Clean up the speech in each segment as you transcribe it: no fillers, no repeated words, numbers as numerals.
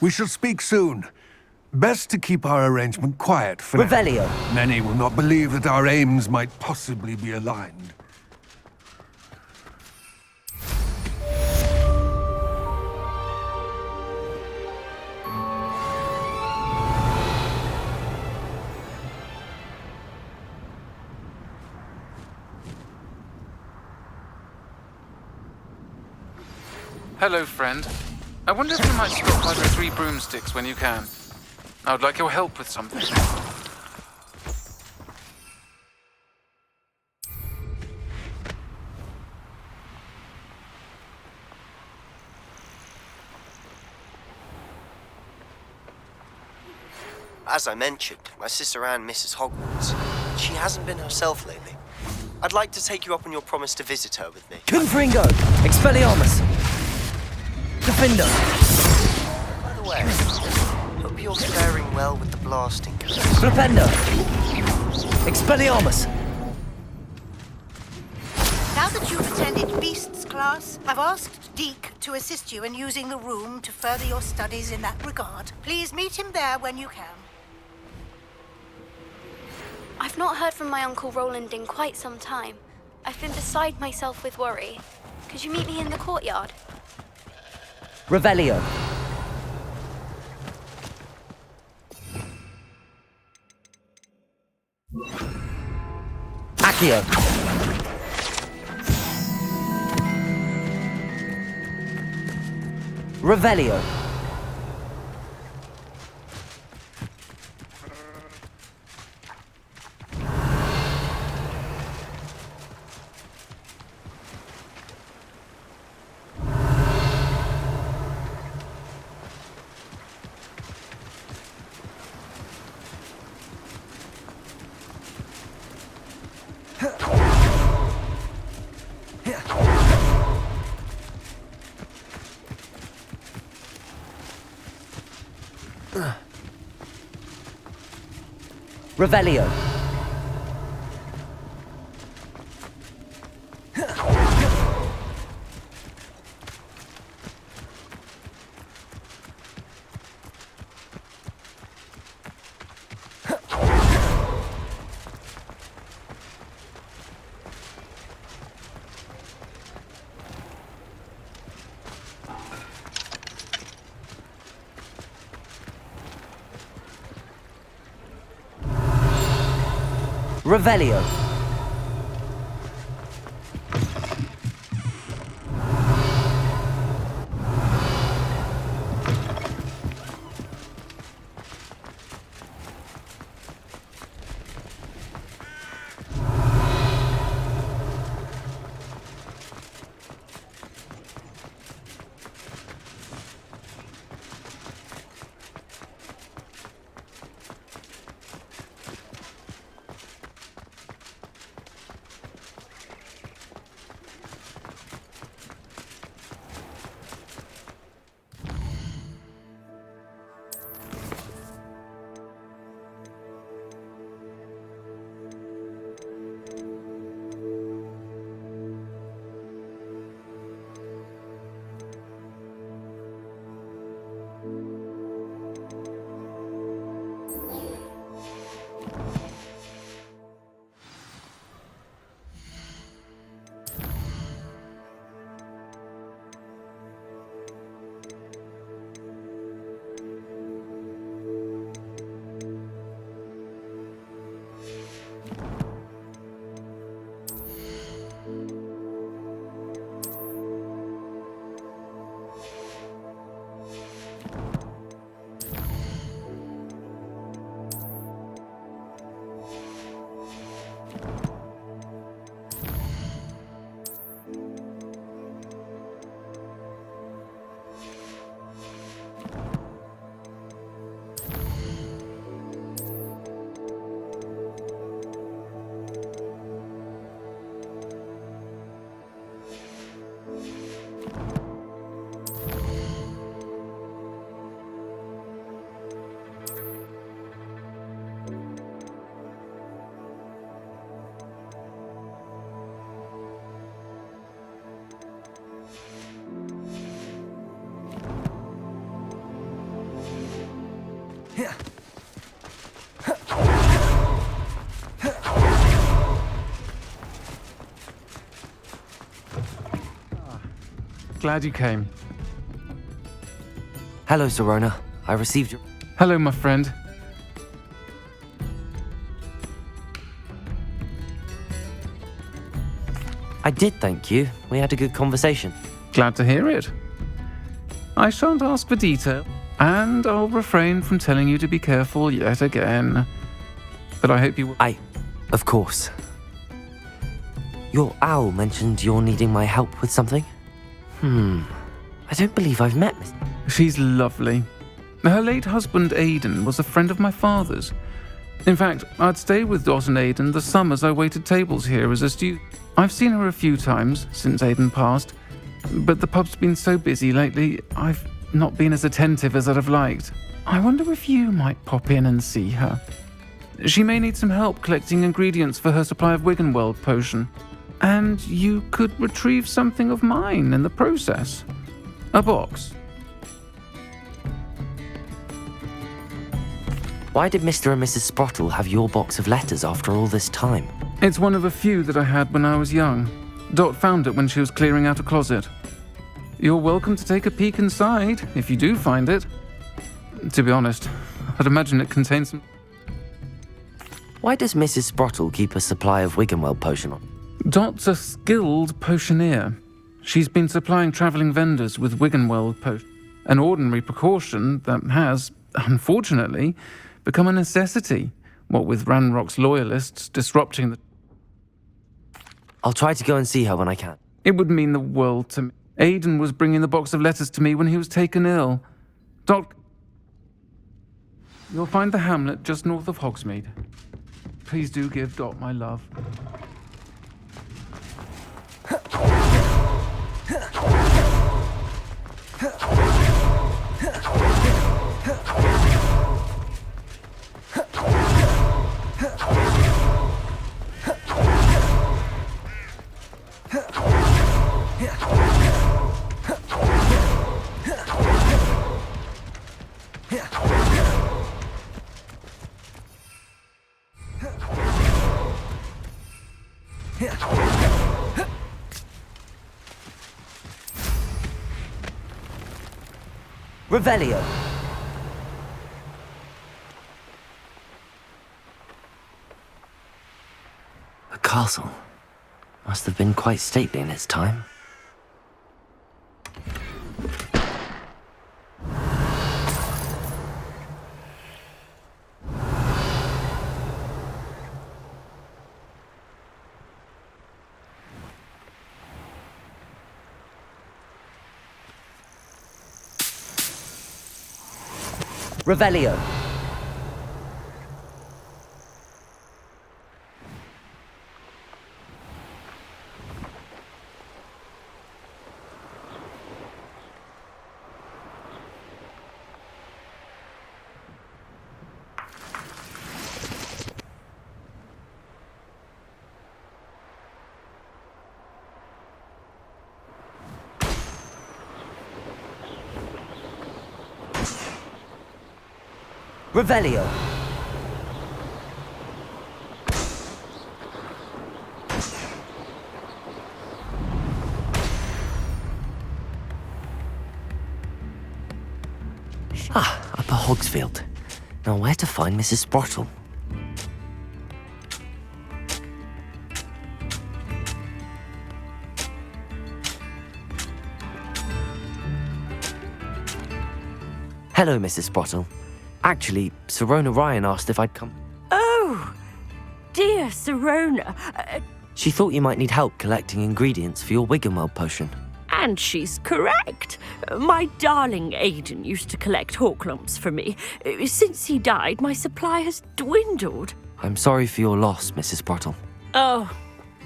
We shall speak soon. Best to keep our arrangement quiet for now. Revelio. Many will not believe that our aims might possibly be aligned. Hello, friend. I wonder if you might stop by the Three Broomsticks when you can. I would like your help with something. As I mentioned, my sister Anne misses Hogwarts. She hasn't been herself lately. I'd like to take you up on your promise to visit her with me. Confringo. Expelliarmus. Defendo. By the way, hope you're faring well with the blasting gun. Flipendo. Expelliarmus. Now that you've attended Beasts class, I've asked Deke to assist you in using the room to further your studies in that regard. Please meet him there when you can. I've not heard from my Uncle Roland in quite some time. I've been beside myself with worry. Could you meet me in the courtyard? Revelio. Accio. Revelio. Revelio. Revelio. Glad you came. Hello, Serona. I received your... Hello, my friend. I did, thank you. We had a good conversation. Glad to hear it. I shan't ask for detail, and I'll refrain from telling you to be careful yet again. But I hope you will. Of course. Your owl mentioned you're needing my help with something? I don't believe I've met Miss... She's lovely. Her late husband, Aidan, was a friend of my father's. In fact, I'd stay with Dot and Aidan the summers I waited tables here as a student. I've seen her a few times since Aidan passed, but the pub's been so busy lately, I've not been as attentive as I'd have liked. I wonder if you might pop in and see her. She may need some help collecting ingredients for her supply of Wiggenweld potion, and you could retrieve something of mine in the process. A box. Why did Mr. and Mrs. Sprottle have your box of letters after all this time? It's one of a few that I had when I was young. Dot found it when she was clearing out a closet. You're welcome to take a peek inside, if you do find it. To be honest, I'd imagine it contains some... Why does Mrs. Sprottle keep a supply of Wiggenweld potion on? Dot's a skilled potioneer. She's been supplying travelling vendors with Wiggenweld potion, an ordinary precaution that has, unfortunately, become a necessity, what with Ranrock's loyalists disrupting the... I'll try to go and see her when I can. It would mean the world to me. Aidan was bringing the box of letters to me when he was taken ill. Dot... You'll find the hamlet just north of Hogsmeade. Please do give Dot my love. Revelio. A castle. Must have been quite stately in its time. Revelio. Revelio. Upper Hogsfield. Now where to find Mrs. Sprottle? Hello, Mrs. Sprottle. Actually, Serona Ryan asked if I'd come. Oh, dear Serona. She thought you might need help collecting ingredients for your Wiggenweld potion. And she's correct. My darling Aidan used to collect Horklumps for me. Since he died, my supply has dwindled. I'm sorry for your loss, Mrs. Sprottle. Oh,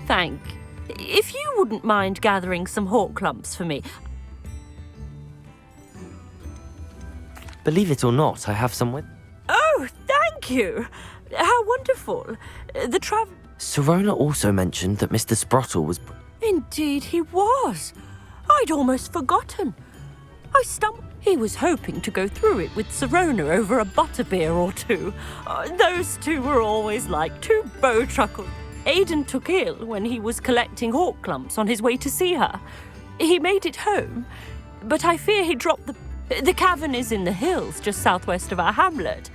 thank. If you wouldn't mind gathering some Horklumps for me. Believe it or not, I have some with... Oh, thank you. How wonderful. The Serona also mentioned that Mr. Sprottle was... Indeed he was. I'd almost forgotten. I stumbled. He was hoping to go through it with Serona over a butterbeer or two. Those two were always like two bowtruckles. Aiden took ill when he was collecting hawk clumps on his way to see her. He made it home, but I fear he dropped the cavern is in the hills just southwest of our hamlet.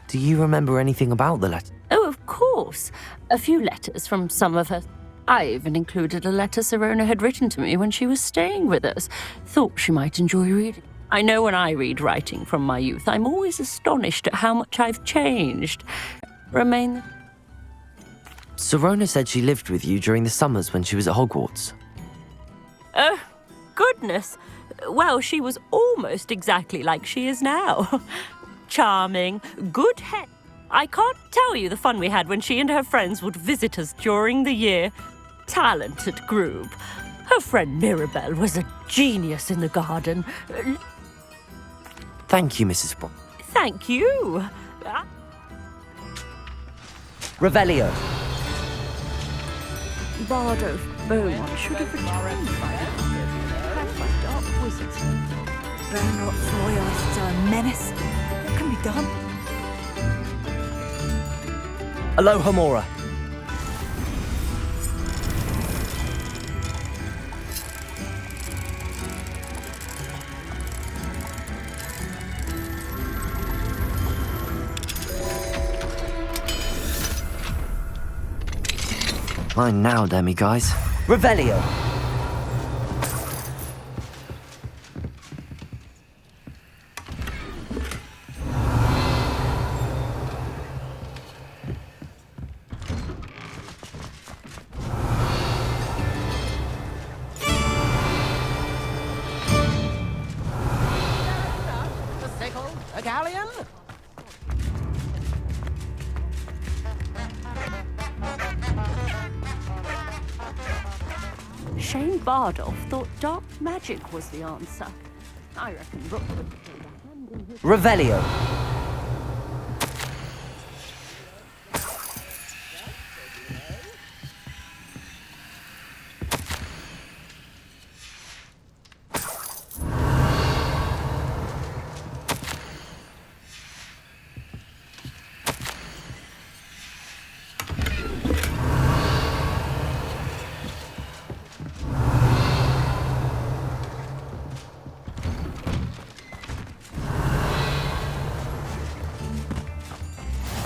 Do you remember anything about the letter? Oh, of course. A few letters from some of her. I even included a letter Serona had written to me when she was staying with us. Thought she might enjoy reading. I know when I read writing from my youth, I'm always astonished at how much I've changed. Remain. Serona said she lived with you during the summers when she was at Hogwarts. Oh, goodness. Well, she was almost exactly like she is now. Charming, good head. I can't tell you the fun we had when she and her friends would visit us during the year. Talented group. Her friend Mirabelle was a genius in the garden. Thank you, Mrs. Bond. Thank you. Revelio. Bardo Beaumont should have returned by now. Had my dark wizards. Brownrock's loyalists are a menace. What can be done? Aloha Mora. Mine now, demi-guys. Revelio. A galleon? Shane Bardolph thought dark magic was the answer. I reckon Rook would play the hand in his... Revelio.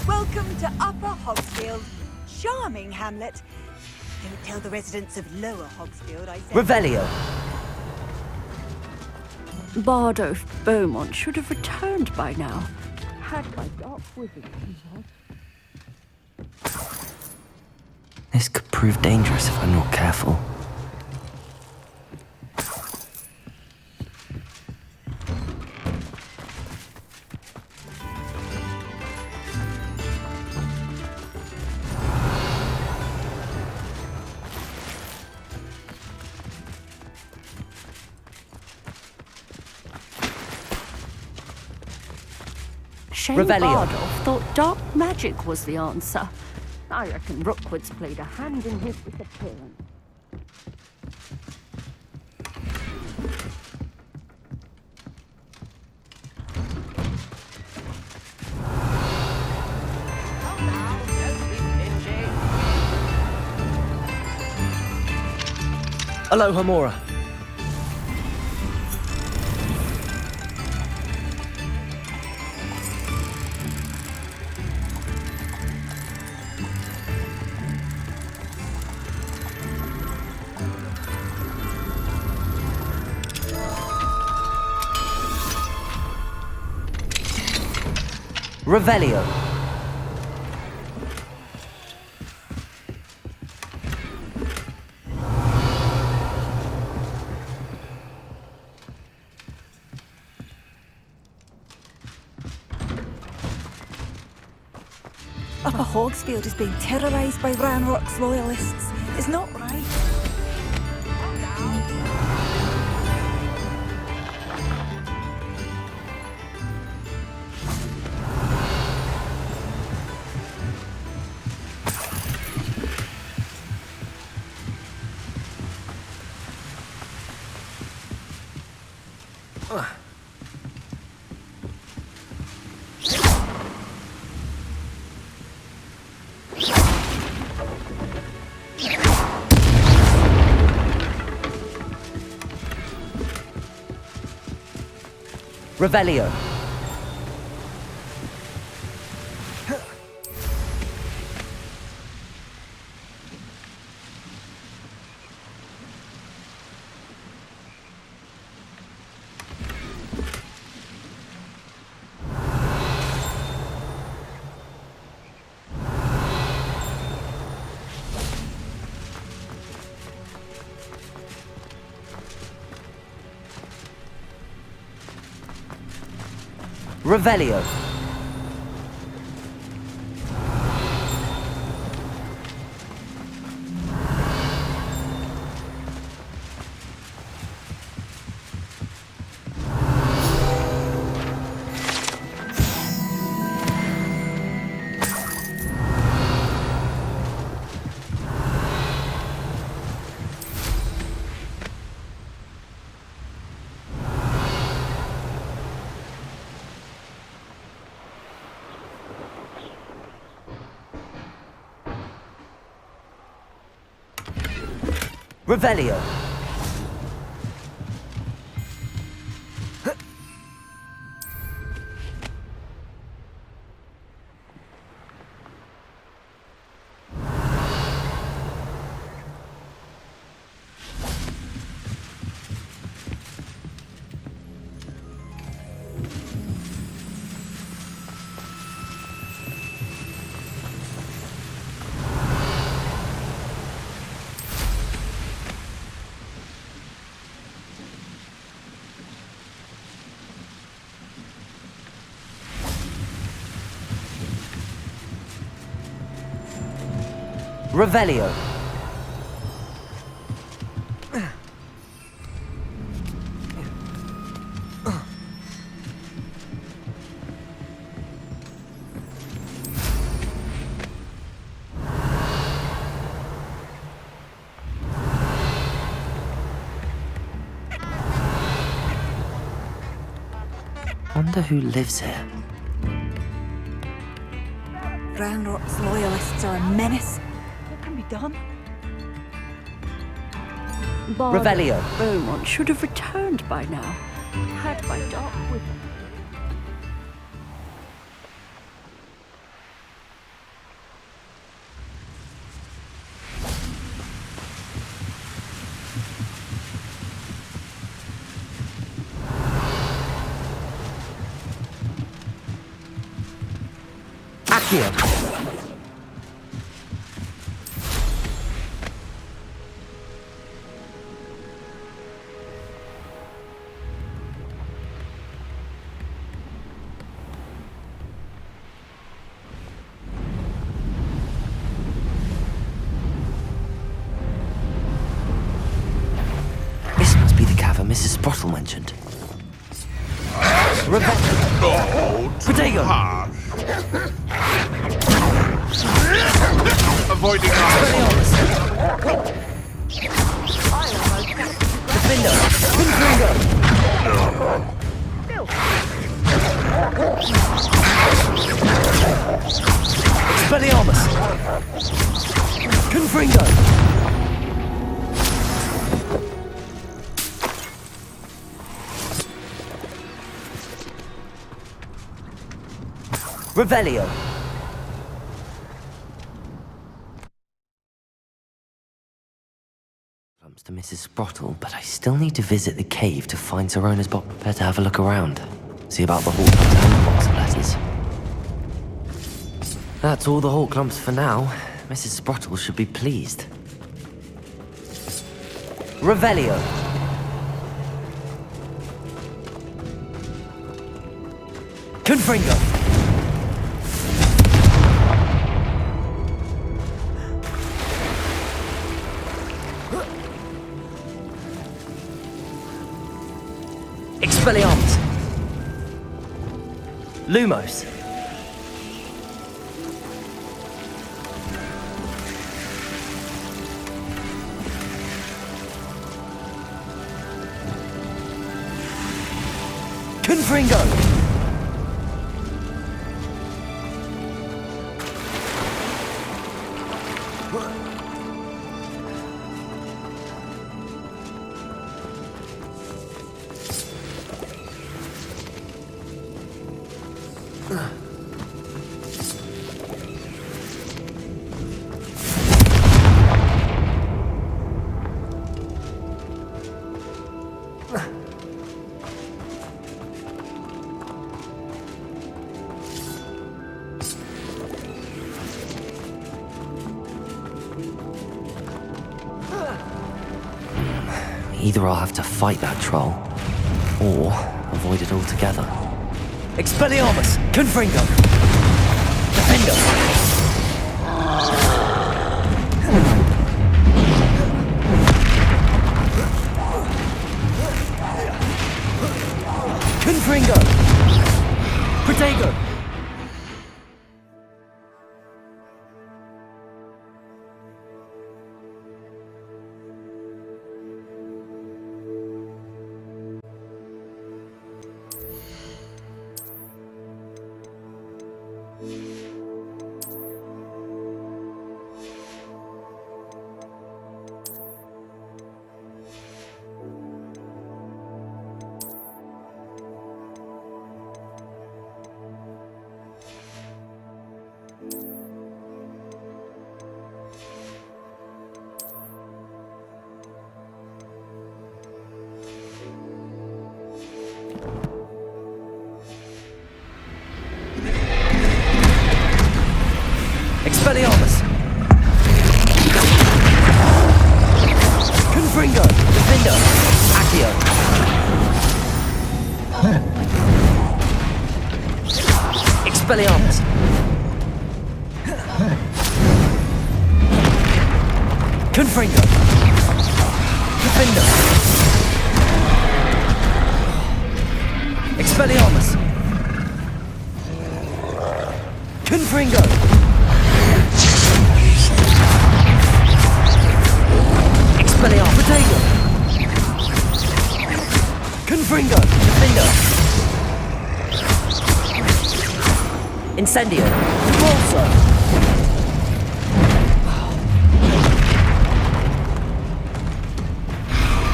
Welcome to Upper Hogsfield. Charming hamlet. Don't tell the residents of Lower Hogsfield I said. Revelio. Bardo Beaumont should have returned by now. Had my dark wizards. This could prove dangerous if I'm not careful. Shane Revelio. Bardolph thought dark magic was the answer. I reckon Rookwood's played a hand in his disappearance. Aloha Mora. Revelio. Upper Hogsfield is being terrorised by Ranrock's loyalists. It's not right. Revelio. Revelio. Revelio. Revelio. Wonder who lives here. Ranrock's loyalists are a menace. What can be done? Bard Revelio. Beaumont should have returned by now. Had my dog with him. Accio. This must be the cavern Mrs. Sprottle mentioned. Protego! Avoiding Defender! Confringo! Expelliarmus! Confringo! Revelio. Comes to Mrs. Sprottle, but I still need to visit the cave to find Sirona's box. Better have a look around. See about the Hawk box of letters. That's all the Hawk lumps for now. Mrs. Sprottle should be pleased. Revelio. Confringo. Expelliarmus. Lumos. Confringo! Either I'll have to fight that troll, or avoid it altogether. Expelliarmus! Confringo! Defender! Confringo! Protego! Expelliarmus! Confringo! Defender! Accio! Expelliarmus! Confringo! Defender! Expelliarmus! Confringo! Expelliarmus! Protego! Confringo! Defender! Incendio! Repulsor!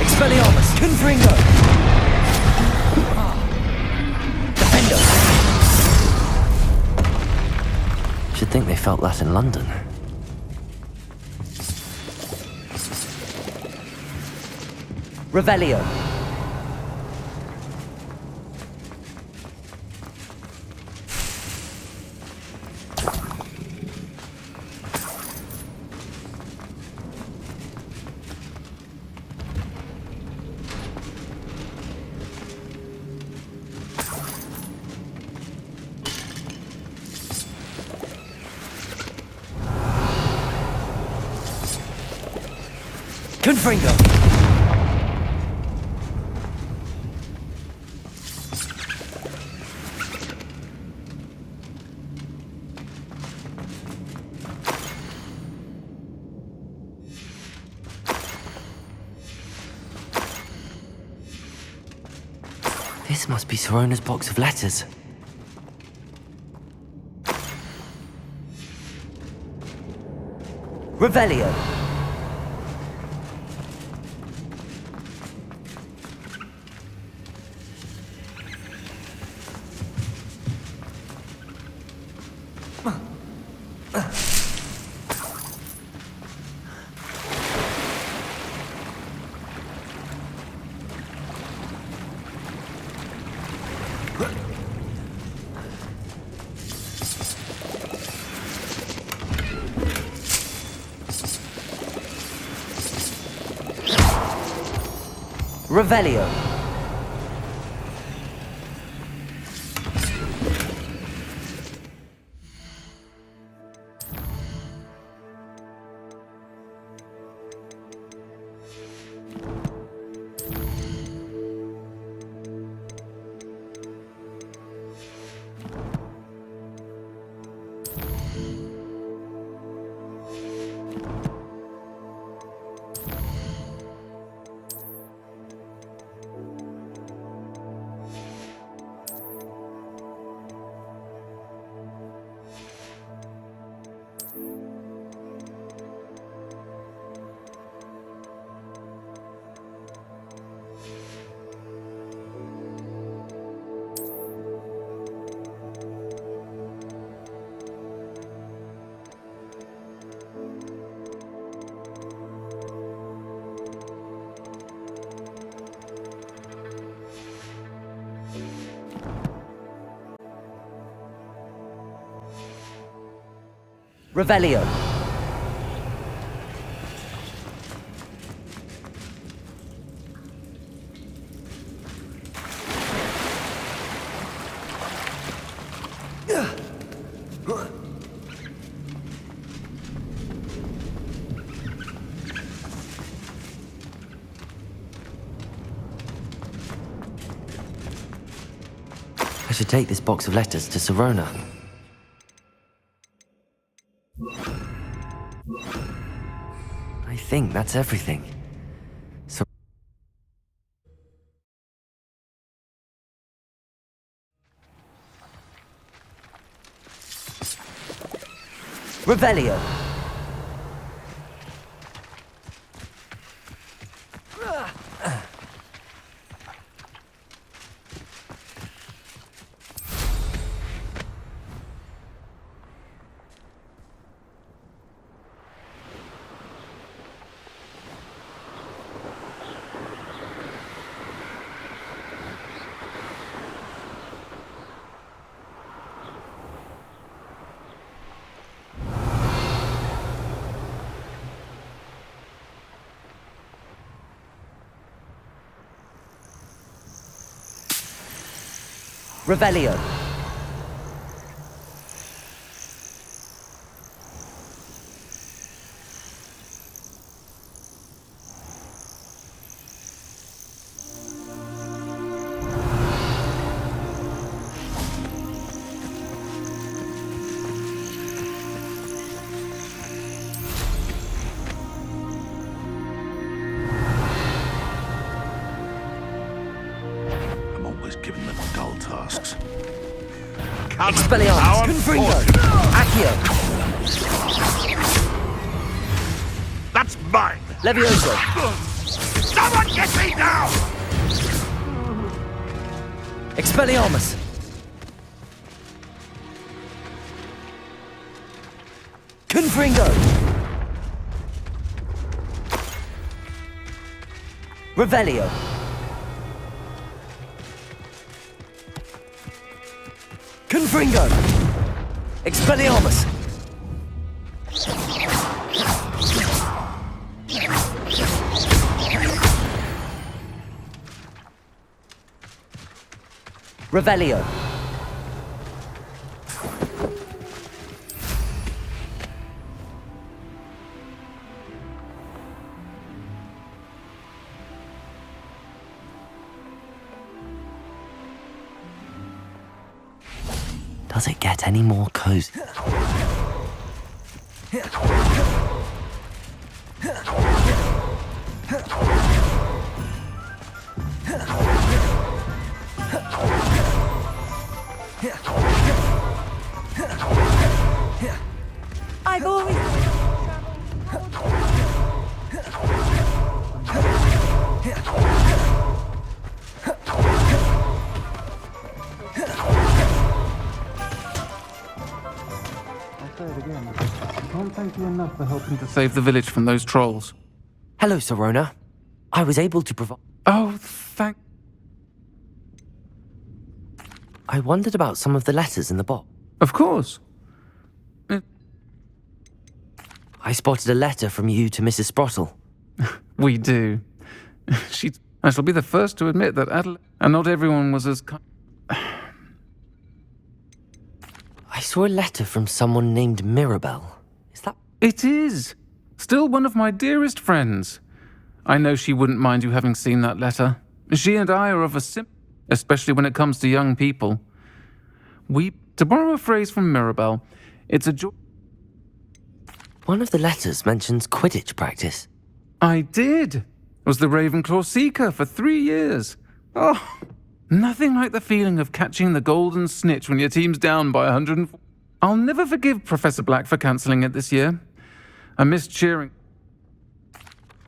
Expelliarmus! Confringo! Defender! Should think they felt that in London. Revelio. Confringo. This must be Sorona's box of letters. Revelio. Revelio. Revelio. I should take this box of letters to Sirona. I think that's everything. So Revelio. Revelio. I'm always giving them dull tasks. Expelliarmus. Confringo. Accio. That's mine! Levioso. Someone get me now! Expelliarmus. Confringo. Revelio. Confringo. Expelliarmus. Revelio. Does it get any more cozy? I've always... Can't thank you enough for helping to save the village from those trolls. Hello, Sirona. I was able to provide... Oh, thank... I wondered about some of the letters in the box. Of course. I spotted a letter from you to Mrs. Sprottle. We do. I shall be the first to admit that Adelaide... And not everyone was as kind... I saw a letter from someone named Mirabelle. Is that... It is. Still one of my dearest friends. I know she wouldn't mind you having seen that letter. She and I are of a especially when it comes to young people. To borrow a phrase from Mirabelle, it's a joy... One of the letters mentions Quidditch practice. I did. Was the Ravenclaw Seeker for 3 years. Oh, nothing like the feeling of catching the golden snitch when your team's down by 104. I'll never forgive Professor Black for cancelling it this year. I missed cheering.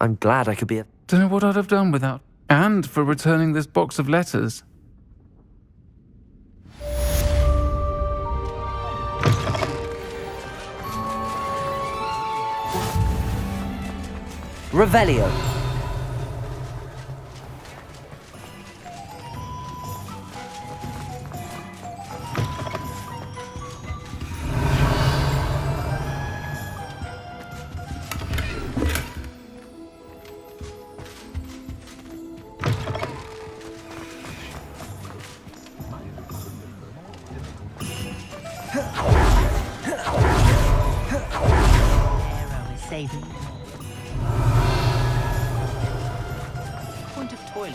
I'm glad I could be a... Don't know what I'd have done without. And for returning this box of letters. Revelio. bathing. Point of toilet.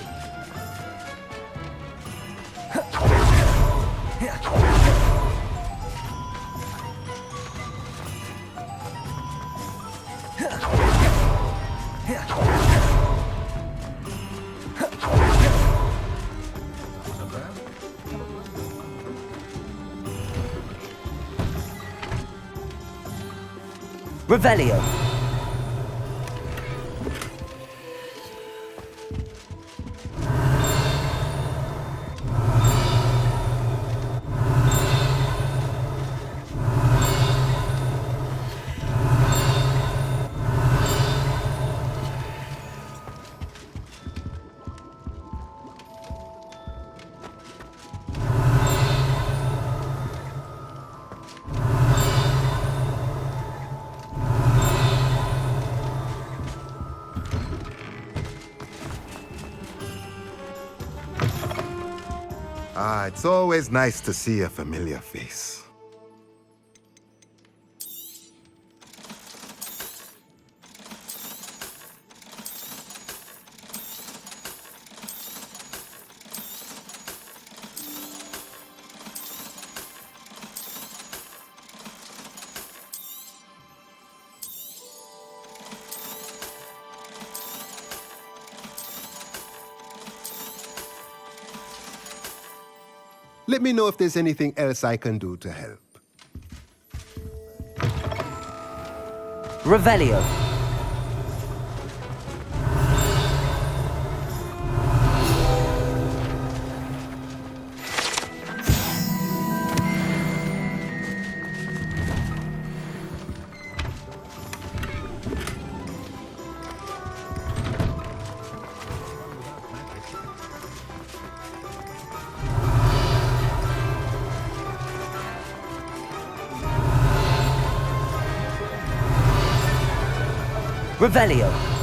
Revelio. Ah, it's always nice to see a familiar face. Let me know if there's anything else I can do to help. Revelio. Revelio.